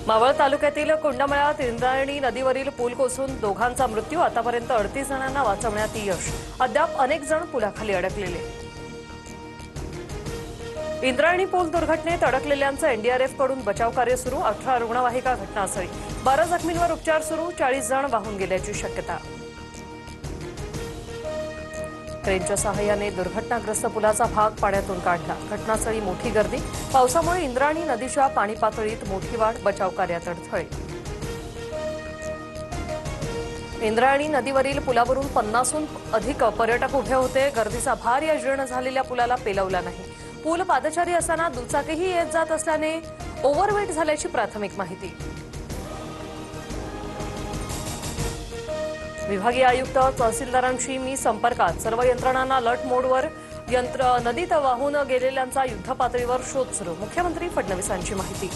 मावळ तालुक्यातील कोंडामळ्यात इंद्रायणी नदीवरील पूल कोसळून दोघांचा मृत्यू। आतापर्यंत 38 जणांना वाचवण्यात यश। अद्याप अनेक जण पुलाखाली अडकलेले। इंद्रायणी पूल दुर्घटनेत अडकलेल्यांचं एनडीआरएफ कडून बचाव कार्य सुरू। 18 रुग्णवाहिका घटनास्थळी, 12 जखमींवर उपचार सुरू। 40 जण वाहून गेल्याची शक्यता। क्रेनच्या सहाय्याने दुर्घटनाग्रस्त पुलाचा भाग पाण्यातून काढला। घटनास्थळी मोठी गर्दी। पावसामुळे इंद्रायणी नदीच्या पाणी पातळीत मोठी वाढ। बचाव कार्यात अडथळे। इंद्रायणी नदीवरील पुलावरून 50हून अधिक पर्यटक उभे होते। गर्दीचा भार या जीर्ण झालेल्या पुलाला पेलवला नाही। पूल पादचारी असताना दुचाकीही येत जात असल्याने ओव्हरवेट झाल्याची प्राथमिक माहिती। विभागीय आयुक्त तहसीलदारांशी मी संपर्कात। सर्व यंत्रणांना अलर्ट मोडवर। नदीत वाहून गेलेल्यांचा युद्धपातळीवर शोध सुरू। मुख्यमंत्री फडणवीसांची माहिती।